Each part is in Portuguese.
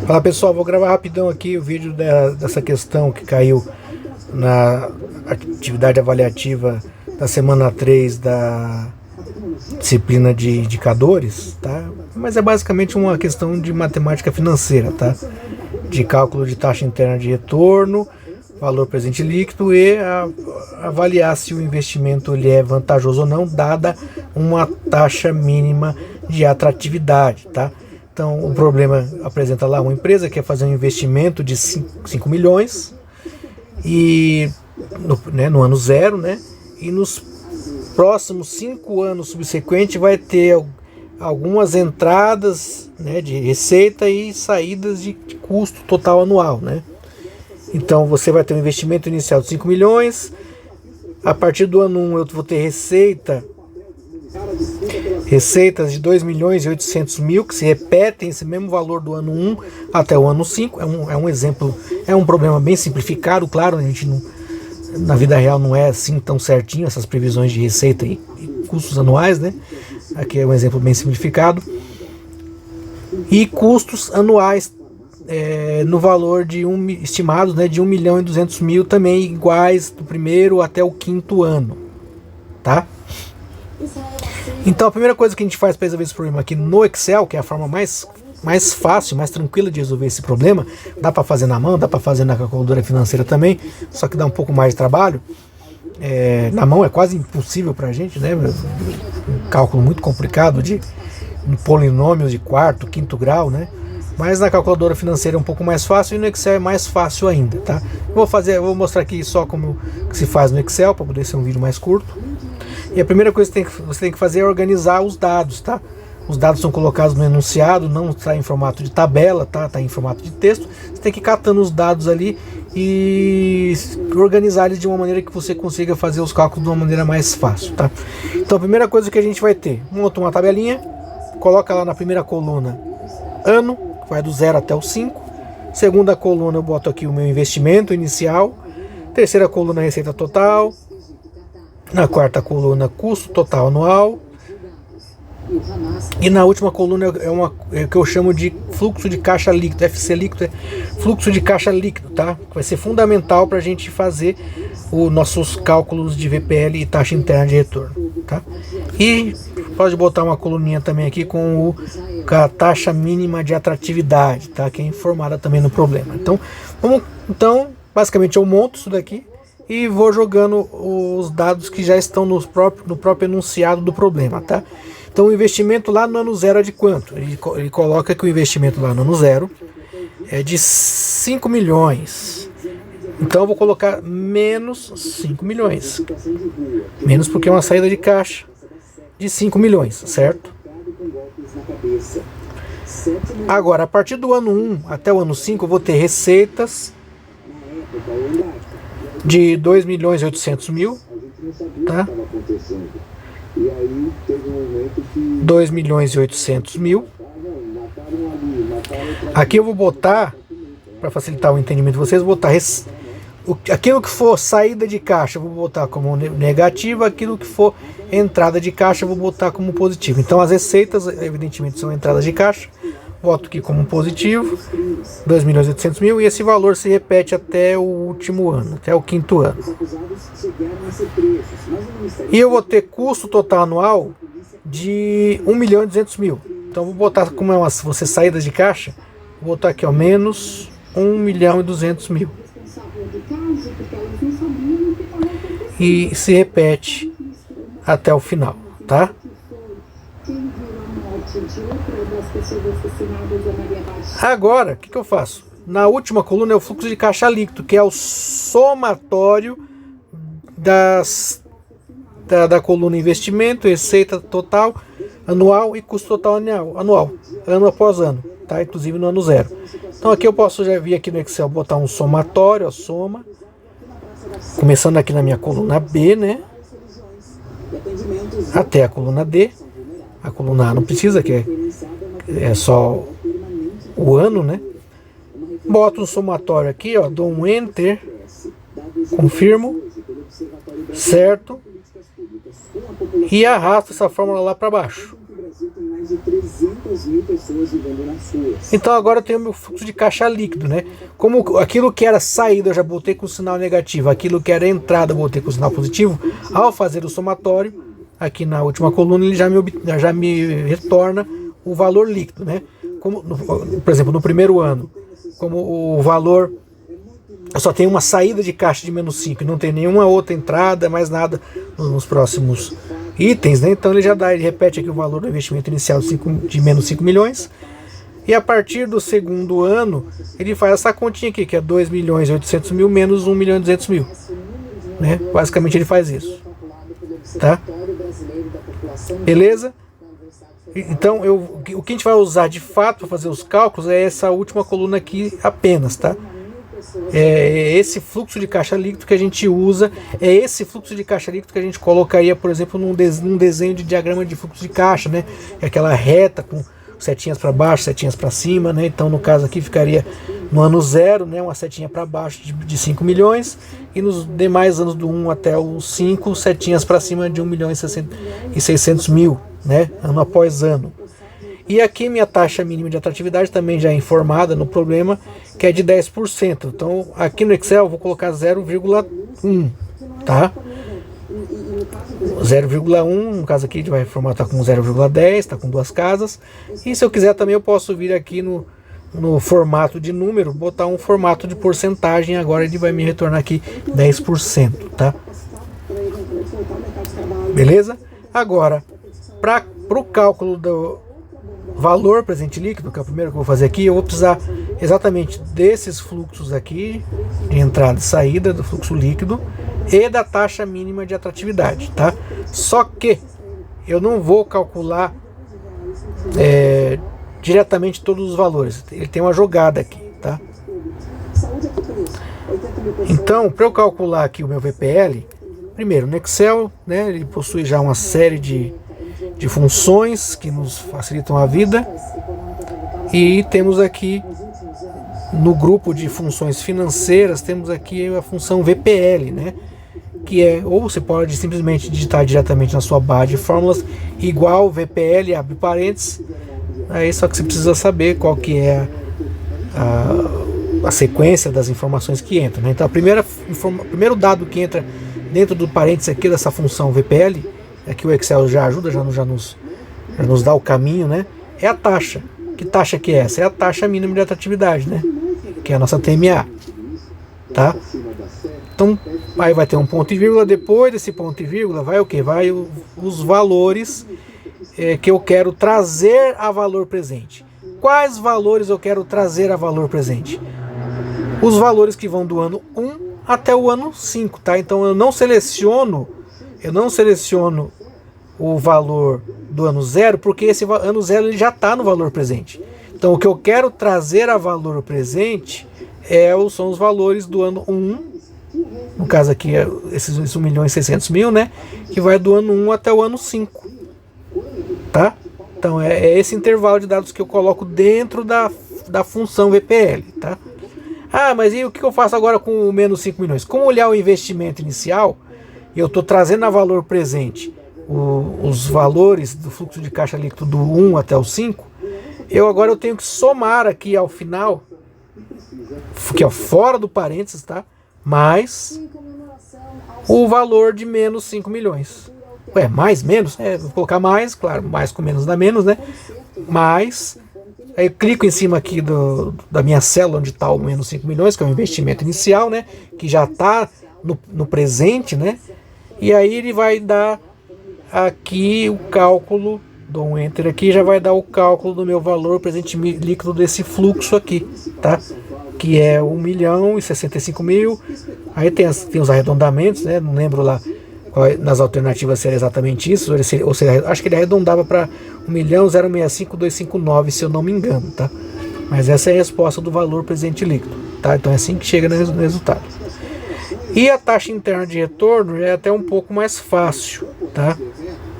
Fala pessoal, vou gravar rapidão aqui o vídeo dessa questão que caiu na atividade avaliativa da semana 3 da disciplina de indicadores, tá? Mas é basicamente uma questão de matemática financeira, tá? De cálculo de taxa interna de retorno, valor presente líquido e avaliar se o investimento ele é vantajoso ou não, dada uma taxa mínima de atratividade, tá? Então o problema apresenta lá uma empresa que quer fazer um investimento de 5 milhões e no ano zero, né? E nos próximos 5 anos subsequentes vai ter algumas entradas, né, de receita e saídas de custo total anual, né? Então você vai ter um investimento inicial de 5 milhões, a partir do ano 1 eu vou ter receitas de 2 milhões e 800 mil, que se repetem esse mesmo valor do ano 1 até o ano 5, é um exemplo, é um problema bem simplificado, claro, a gente não, na vida real não é assim tão certinho essas previsões de receita e custos anuais, né? Aqui é um exemplo bem simplificado. E custos anuais no valor de estimados, né, de 1 milhão e 200 mil, também iguais do primeiro até o 5º ano, tá? Então a primeira coisa que a gente faz para resolver esse problema aqui no Excel, que é a forma mais fácil, mais tranquila de resolver esse problema, dá para fazer na mão, dá para fazer na calculadora financeira também, só que dá um pouco mais de trabalho. Na mão é quase impossível para a gente, né? Um cálculo muito complicado de polinômios de quarto, quinto grau, né? Mas na calculadora financeira é um pouco mais fácil e no Excel é mais fácil ainda, tá? Vou mostrar aqui só como que se faz no Excel, para poder ser um vídeo mais curto. E a primeira coisa que você tem que fazer é organizar os dados, tá? Os dados são colocados no enunciado, não está em formato de tabela, tá? Está em formato de texto. Você tem que ir catando os dados ali e organizar eles de uma maneira que você consiga fazer os cálculos de uma maneira mais fácil, tá? Então a primeira coisa que a gente vai ter, monta uma tabelinha, coloca lá na primeira coluna ano, vai do 0 até o 5. Segunda coluna eu boto aqui o meu investimento inicial. Terceira coluna receita total. Na quarta coluna custo total anual. E na última coluna é o que eu chamo de fluxo de caixa líquido, FC líquido, é fluxo de caixa líquido, tá? Que vai ser fundamental para a gente fazer os nossos cálculos de VPL e taxa interna de retorno, tá? E pode botar uma coluninha também aqui com a taxa mínima de atratividade, tá? Que é informada também no problema. Então basicamente eu monto isso daqui e vou jogando os dados que já estão no próprio enunciado do problema, tá? Então o investimento lá no ano zero é de quanto? Ele coloca que o investimento lá no ano zero é de 5 milhões. Então eu vou colocar menos 5 milhões. Menos porque é uma saída de caixa de 5 milhões, certo? Agora, a partir do ano 1 até o ano 5 eu vou ter receitas de 2 milhões e 800 mil, tá? 2 milhões e 800 mil. Aqui eu vou botar, para facilitar o entendimento de vocês, vou botar aquilo que for saída de caixa, eu vou botar como negativo, aquilo que for entrada de caixa, eu vou botar como positivo. Então as receitas, evidentemente, são entradas de caixa, boto aqui como positivo, 2 milhões e 800 mil, e esse valor se repete até o último ano, até o 5º ano. E eu vou ter custo total anual de 1 milhão e 200 mil. Então vou botar, como é você saída de caixa, vou botar aqui, ó, menos 1 milhão e 200 mil. E se repete até o final, tá? Agora, o que eu faço? Na última coluna é o fluxo de caixa líquido, que é o somatório da coluna investimento, receita total anual e custo total anual, ano após ano, tá? Inclusive no ano zero. Então aqui eu posso já vir aqui no Excel, botar um somatório, a soma, começando aqui na minha coluna B, né? Até a coluna D. A coluna A não precisa, que é só o ano, né? Boto um somatório aqui, ó, dou um Enter, confirmo, certo? E arrasto essa fórmula lá para baixo. Então agora eu tenho o meu fluxo de caixa líquido, né? Como aquilo que era saída eu já botei com sinal negativo, aquilo que era entrada eu botei com sinal positivo, ao fazer o somatório, aqui na última coluna ele já me retorna o valor líquido, né? Como, por exemplo, no primeiro ano, como o valor eu só tenho uma saída de caixa de menos 5 e não tem nenhuma outra entrada, mais nada nos próximos itens, né? Então ele repete aqui o valor do investimento inicial de menos 5 milhões. E a partir do segundo ano, ele faz essa continha aqui, que é 2 milhões e 800 mil menos 1 milhão e 200 mil. Né? Basicamente ele faz isso. Tá? Beleza? Então o que a gente vai usar de fato para fazer os cálculos é essa última coluna aqui apenas, tá? É esse fluxo de caixa líquido que a gente usa, é esse fluxo de caixa líquido que a gente colocaria, por exemplo, num desenho de diagrama de fluxo de caixa, né? É aquela reta com setinhas para baixo, setinhas para cima, né? Então no caso aqui ficaria no ano 0, né? Uma setinha para baixo de 5 milhões e nos demais anos do 1 até o 5, setinhas para cima de 1 milhão e 600 mil, né? Ano após ano. E aqui minha taxa mínima de atratividade também já é informada no problema, que é de 10%. Então aqui no Excel eu vou colocar 0,1, tá? 0,1, no caso aqui a gente vai formatar com 0,10, tá com duas casas. E se eu quiser também eu posso vir aqui no formato de número, botar um formato de porcentagem, agora ele vai me retornar aqui 10%, tá? Beleza? Agora, para o cálculo do valor presente líquido, que é o primeiro que eu vou fazer aqui, eu vou precisar exatamente desses fluxos aqui, de entrada e saída do fluxo líquido, e da taxa mínima de atratividade, tá? Só que eu não vou calcular diretamente todos os valores, ele tem uma jogada aqui, tá? Então, para eu calcular aqui o meu VPL, primeiro no Excel, né, ele possui já uma série de funções que nos facilitam a vida, e temos aqui no grupo de funções financeiras, temos aqui a função VPL, né, que é, ou você pode simplesmente digitar diretamente na sua barra de fórmulas, igual VPL, abre parênteses, aí só que você precisa saber qual que é a sequência das informações que entram, né? Então o primeiro dado que entra dentro do parênteses aqui dessa função VPL, aqui o Excel já ajuda, já nos dá o caminho, né? É a taxa. Que taxa que é essa? É a taxa mínima de atratividade, né? Que é a nossa TMA, tá? Então, aí vai ter um ponto e vírgula, depois desse ponto e vírgula vai o que? Vai os valores que eu quero trazer a valor presente. Quais valores eu quero trazer a valor presente? Os valores que vão do ano 1 até o ano 5, tá? Então eu não seleciono o valor do ano 0, porque esse ano 0 ele já está no valor presente. Então o que eu quero trazer a valor presente são os valores do ano 1, no caso aqui esses 1 milhão e 600 mil, né? Que vai do ano 1 até o ano 5, tá? Então é esse intervalo de dados que eu coloco dentro da função VPL, tá? Ah, mas e o que eu faço agora com o menos 5 milhões? Como olhar o investimento inicial, eu estou trazendo a valor presente os valores do fluxo de caixa líquido do 1 até o 5, agora eu tenho que somar aqui ao final, que é fora do parênteses, tá? Mais o valor de menos 5 milhões. Ué, mais, menos? Vou colocar mais, claro, mais com menos dá menos, né? Mais, aí eu clico em cima aqui da minha célula onde está o menos 5 milhões, que é o investimento inicial, né? Que já está no presente, né? E aí ele vai dar aqui o cálculo, dou um enter aqui, já vai dar o cálculo do meu valor presente líquido desse fluxo aqui, tá? Que é 1 milhão e 65 mil. Aí tem os arredondamentos, né? Não lembro lá nas alternativas se era exatamente isso, ou se acho que ele arredondava para 1.065.259, se eu não me engano, tá? Mas essa é a resposta do valor presente líquido, tá? Então é assim que chega no resultado. E a taxa interna de retorno é até um pouco mais fácil, tá?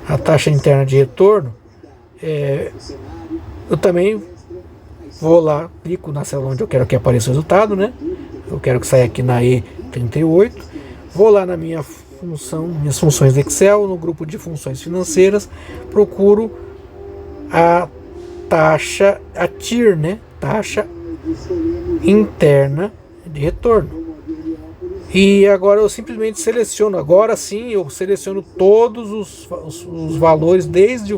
A taxa interna de retorno, eu também vou lá, clico na célula onde eu quero que apareça o resultado, né? Eu quero que saia aqui na E38, vou lá na minhas funções do Excel, no grupo de funções financeiras, procuro a taxa, a TIR, né? Taxa interna de retorno. E agora eu simplesmente seleciono, agora sim eu seleciono todos os valores desde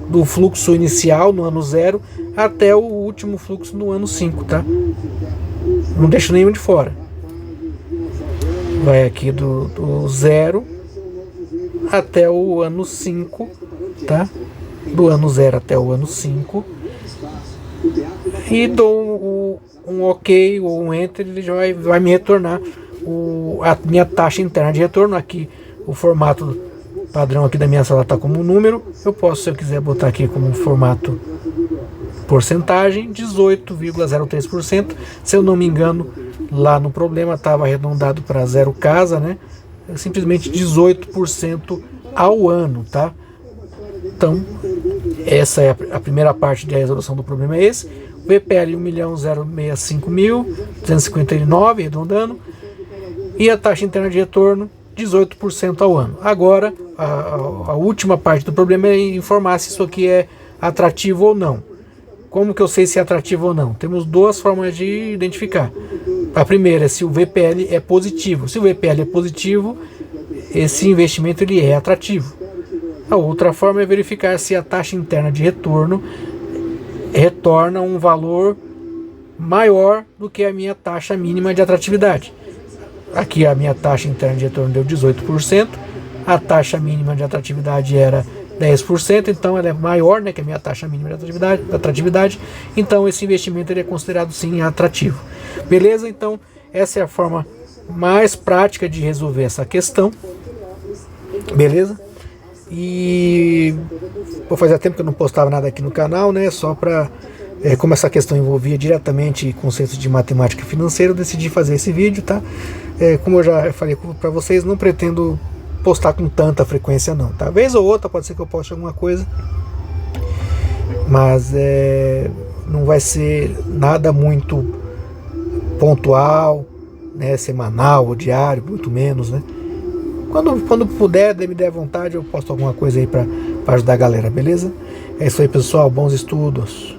do fluxo inicial no ano 0 até o último fluxo no ano 5, tá? Não deixo nenhum de fora. Vai aqui do 0 até o ano 5, tá? Do ano 0 até o ano 5. E dou um OK ou um Enter, ele já vai me retornar a minha taxa interna de retorno. Aqui o formato padrão aqui da minha sala está como número. Eu posso, se eu quiser, botar aqui como formato porcentagem, 18,03%. Se eu não me engano, lá no problema estava arredondado para 0 casa, né? É simplesmente 18% ao ano, tá? Então, essa é a primeira parte da resolução do problema, é esse. O VPL 1.065.259, arredondando. E a taxa interna de retorno, 18% ao ano. Agora, a última parte do problema é informar se isso aqui é atrativo ou não. Como que eu sei se é atrativo ou não? Temos duas formas de identificar. A primeira é se o VPL é positivo. Se o VPL é positivo, esse investimento ele é atrativo. A outra forma é verificar se a taxa interna de retorno retorna um valor maior do que a minha taxa mínima de atratividade. Aqui a minha taxa interna de retorno deu 18%, a taxa mínima de atratividade era 10%, então ela é maior, né, que a minha taxa mínima de atratividade, então esse investimento ele é considerado sim atrativo. Beleza? Então essa é a forma mais prática de resolver essa questão. Beleza? E fazia tempo que eu não postava nada aqui no canal, né? Só para como essa questão envolvia diretamente conceitos de matemática financeira, eu decidi fazer esse vídeo, tá? Como eu já falei para vocês, não pretendo postar com tanta frequência não, tá? Vez ou outra pode ser que eu poste alguma coisa, mas não vai ser nada muito pontual, né? Semanal ou diário, muito menos, né? Quando puder, me der vontade, eu posto alguma coisa aí para ajudar a galera, beleza? É isso aí, pessoal, bons estudos.